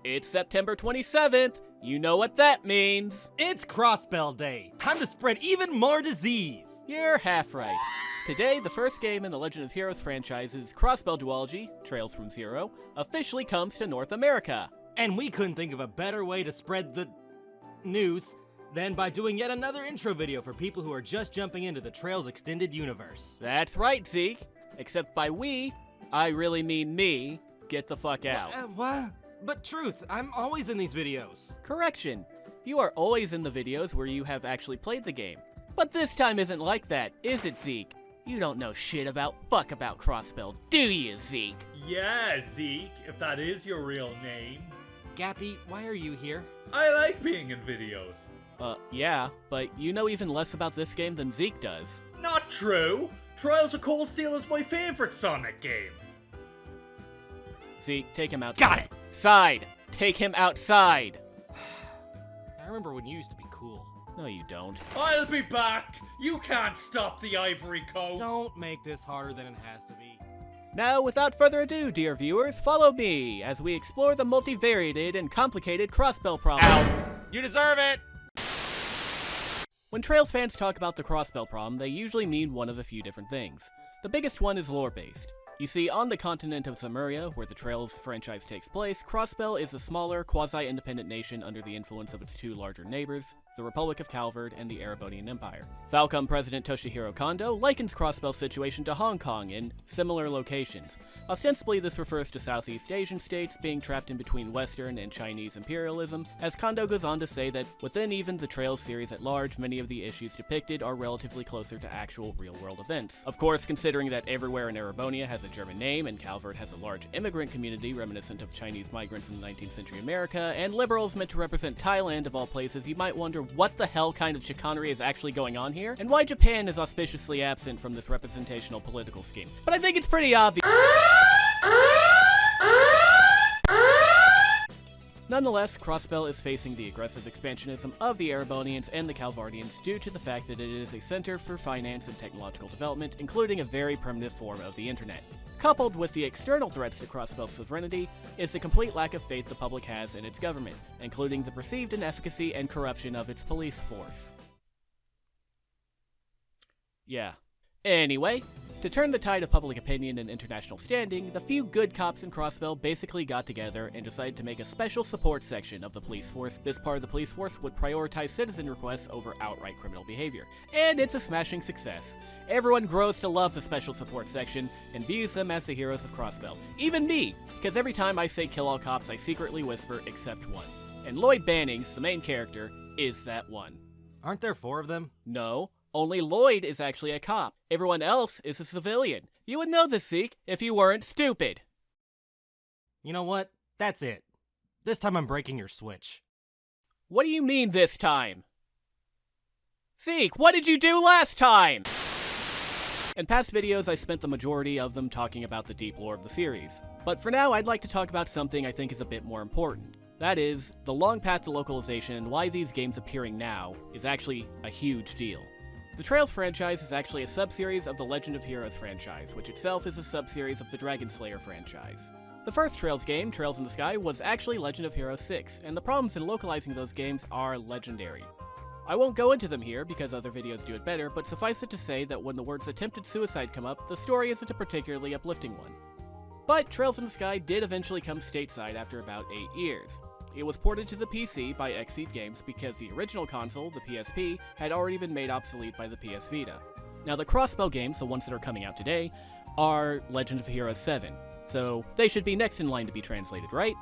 It's September 27th. You know what that means. It's Crossbell Day. Time to spread even more disease. You're half right. Today, the first game in the Legend of Heroes franchise's Crossbell duology, Trails from Zero, officially comes to North America. And we couldn't think of a better way to spread the news than by doing yet another intro video for people who are just jumping into the Trails extended universe. That's right, Zeke. Except by we, I really mean me. Get the fuck out. What? But truth, I'm always in these videos. Correction. You are always in the videos where you have actually played the game. But this time isn't like that, is it, Zeke? You don't know shit about Crossbell, do you, Zeke? Yeah, Zeke, if that is your real name. Gappy, why are you here? I like being in videos. Yeah, but you know even less about this game than Zeke does. Not true! Trials of Cold Steel is my favorite Sonic game. Zeke, take him outside. Got it! Side! Take him outside! I remember when you used to be cool. No, you don't. I'll be back! You can't stop the Ivory Coast! Don't make this harder than it has to be. Now, without further ado, dear viewers, follow me as we explore the multivariated and complicated Crossbell problem. Ow! You deserve it! When Trails fans talk about the Crossbell problem, they usually mean one of a few different things. The biggest one is lore-based. You see, on the continent of Zemuria, where the Trails franchise takes place, Crossbell is a smaller, quasi-independent nation under the influence of its two larger neighbors, the Republic of Calvard and the Erebonian Empire. Falcom President Toshihiro Kondo likens Crossbell's situation to Hong Kong in similar locations. Ostensibly, this refers to Southeast Asian states being trapped in between Western and Chinese imperialism, as Kondo goes on to say that within even the Trails series at large, many of the issues depicted are relatively closer to actual real-world events. Of course, considering that everywhere in Erebonia has a German name, and Calvard has a large immigrant community reminiscent of Chinese migrants in the 19th century America, and liberals meant to represent Thailand of all places, you might wonder what the hell kind of chicanery is actually going on here, and why Japan is auspiciously absent from this representational political scheme. But I think it's pretty obvious. Nonetheless, Crossbell is facing the aggressive expansionism of the Erebonians and the Calvardians due to the fact that it is a center for finance and technological development, including a very primitive form of the internet. Coupled with the external threats to Crossbell's sovereignty is the complete lack of faith the public has in its government, including the perceived inefficacy and corruption of its police force. Yeah. Anyway, to turn the tide of public opinion and international standing, the few good cops in Crossbell basically got together and decided to make a special support section of the police force. This part of the police force would prioritize citizen requests over outright criminal behavior. And it's a smashing success. Everyone grows to love the special support section and views them as the heroes of Crossbell. Even me, because every time I say kill all cops, I secretly whisper except one. And Lloyd Bannings, the main character, is that one. Aren't there 4 of them? No. Only Lloyd is actually a cop. Everyone else is a civilian. You would know this, Zeke, if you weren't stupid. You know what? That's it. This time I'm breaking your switch. What do you mean this time? Zeke, what did you do last time? In past videos, I spent the majority of them talking about the deep lore of the series. But for now, I'd like to talk about something I think is a bit more important. That is, the long path to localization and why these games appearing now is actually a huge deal. The Trails franchise is actually a sub-series of the Legend of Heroes franchise, which itself is a sub-series of the Dragon Slayer franchise. The first Trails game, Trails in the Sky, was actually Legend of Heroes 6, and the problems in localizing those games are legendary. I won't go into them here because other videos do it better, but suffice it to say that when the words attempted suicide come up, the story isn't a particularly uplifting one. But Trails in the Sky did eventually come stateside after about 8 years. It was ported to the PC by Xseed Games because the original console, the PSP, had already been made obsolete by the PS Vita. Now the Crossbell games, the ones that are coming out today, are Legend of Heroes 7, so they should be next in line to be translated, right?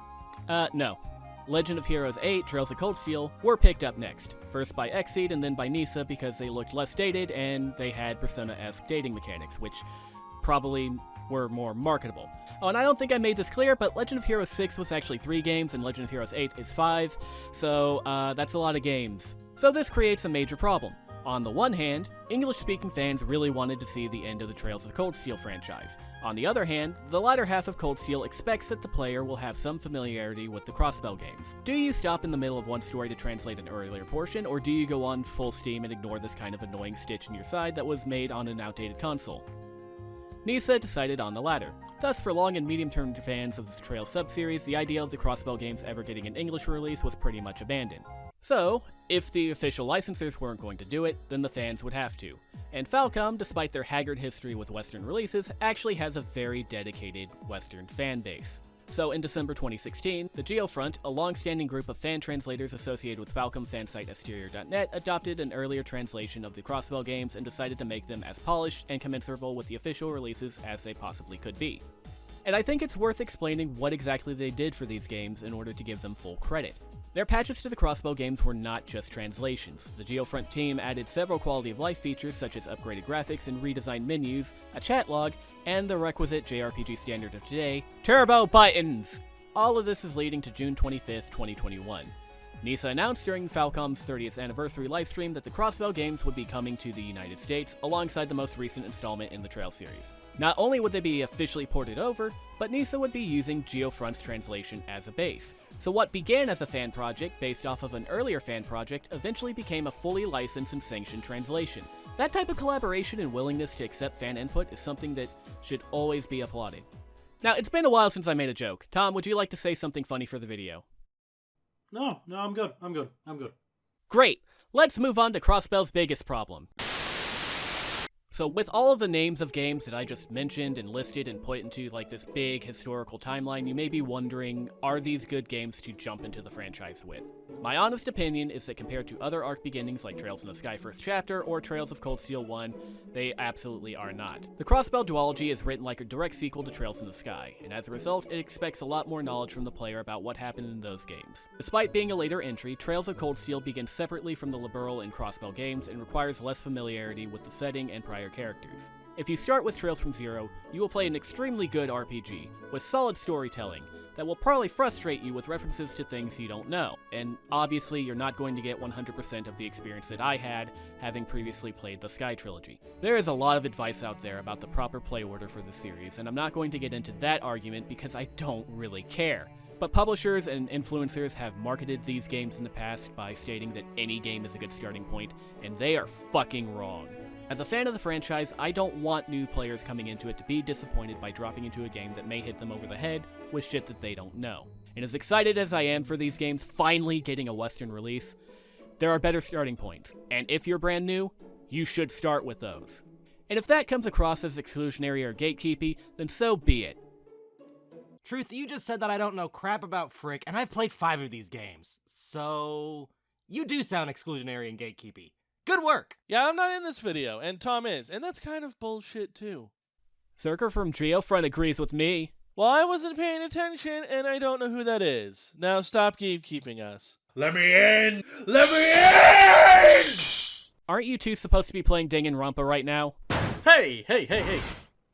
No. Legend of Heroes 8, Trails of Cold Steel, were picked up next, first by Xseed and then by Nisa because they looked less dated and they had Persona-esque dating mechanics, which probably were more marketable. Oh, and I don't think I made this clear, but Legend of Heroes 6 was actually 3 games, and Legend of Heroes 8 is 5, so that's a lot of games. So this creates a major problem. On the one hand, English-speaking fans really wanted to see the end of the Trails of Cold Steel franchise. On the other hand, the latter half of Cold Steel expects that the player will have some familiarity with the Crossbell games. Do you stop in the middle of one story to translate an earlier portion, or do you go on full steam and ignore this kind of annoying stitch in your side that was made on an outdated console? Nisa decided on the latter. Thus, for long and medium-term fans of the Trails sub-series, the idea of the Crossbell games ever getting an English release was pretty much abandoned. So, if the official licensors weren't going to do it, then the fans would have to. And Falcom, despite their haggard history with Western releases, actually has a very dedicated Western fan base. So in December 2016, the Geofront, a long-standing group of fan translators associated with Falcom fansite Exterior.net, adopted an earlier translation of the Crossbell games and decided to make them as polished and commensurable with the official releases as they possibly could be. And I think it's worth explaining what exactly they did for these games in order to give them full credit. Their patches to the Crossbell games were not just translations. The Geofront team added several quality-of-life features such as upgraded graphics and redesigned menus, a chat log, and the requisite JRPG standard of today, turbo buttons! All of this is leading to June 25th, 2021. Nisa announced during Falcom's 30th anniversary livestream that the Crossbell games would be coming to the United States alongside the most recent installment in the Trail series. Not only would they be officially ported over, but Nisa would be using Geofront's translation as a base. So what began as a fan project based off of an earlier fan project eventually became a fully licensed and sanctioned translation. That type of collaboration and willingness to accept fan input is something that should always be applauded. Now, it's been a while since I made a joke. Tom, would you like to say something funny for the video? No, I'm good. Great! Let's move on to Crossbell's biggest problem. So with all of the names of games that I just mentioned and listed and put into like this big historical timeline, you may be wondering, are these good games to jump into the franchise with? My honest opinion is that compared to other arc beginnings like Trails in the Sky First Chapter or Trails of Cold Steel 1, they absolutely are not. The Crossbell duology is written like a direct sequel to Trails in the Sky, and as a result, it expects a lot more knowledge from the player about what happened in those games. Despite being a later entry, Trails of Cold Steel begins separately from the Liberal and Crossbell games and requires less familiarity with the setting and prior characters. If you start with Trails from Zero, you will play an extremely good RPG, with solid storytelling, that will probably frustrate you with references to things you don't know, and obviously you're not going to get 100% of the experience that I had, having previously played the Sky Trilogy. There is a lot of advice out there about the proper play order for the series, and I'm not going to get into that argument because I don't really care. But publishers and influencers have marketed these games in the past by stating that any game is a good starting point, and they are fucking wrong. As a fan of the franchise, I don't want new players coming into it to be disappointed by dropping into a game that may hit them over the head with shit that they don't know. And as excited as I am for these games finally getting a Western release, there are better starting points. And if you're brand new, you should start with those. And if that comes across as exclusionary or gatekeepy, then so be it. Truth, you just said that I don't know crap about Frick, and I've played 5 of these games. So, you do sound exclusionary and gatekeepy. Good work! Yeah, I'm not in this video, and Tom is, and that's kind of bullshit too. Zerker from Geofront agrees with me. Well, I wasn't paying attention, and I don't know who that is. Now stop gatekeeping us. Let me in! Let me in! Aren't you two supposed to be playing Danganronpa right now? Hey!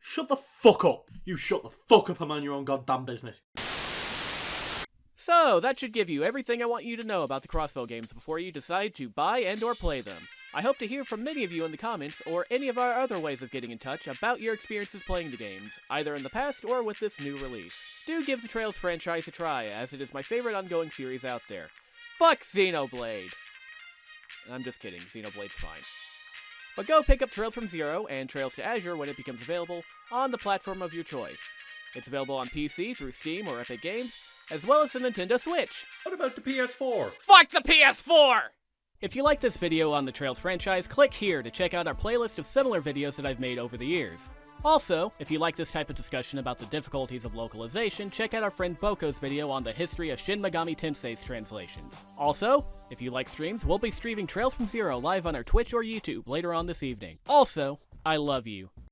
Shut the fuck up! You shut the fuck up and mind your own goddamn business. So, that should give you everything I want you to know about the Crossbell games before you decide to buy and or play them. I hope to hear from many of you in the comments, or any of our other ways of getting in touch about your experiences playing the games, either in the past or with this new release. Do give the Trails franchise a try, as it is my favorite ongoing series out there. Fuck Xenoblade! I'm just kidding, Xenoblade's fine. But go pick up Trails from Zero and Trails to Azure when it becomes available on the platform of your choice. It's available on PC through Steam or Epic Games, as well as the Nintendo Switch. What about the PS4? Fuck the PS4! If you like this video on the Trails franchise, click here to check out our playlist of similar videos that I've made over the years. Also, if you like this type of discussion about the difficulties of localization, check out our friend Boko's video on the history of Shin Megami Tensei's translations. Also, if you like streams, we'll be streaming Trails from Zero live on our Twitch or YouTube later on this evening. Also, I love you.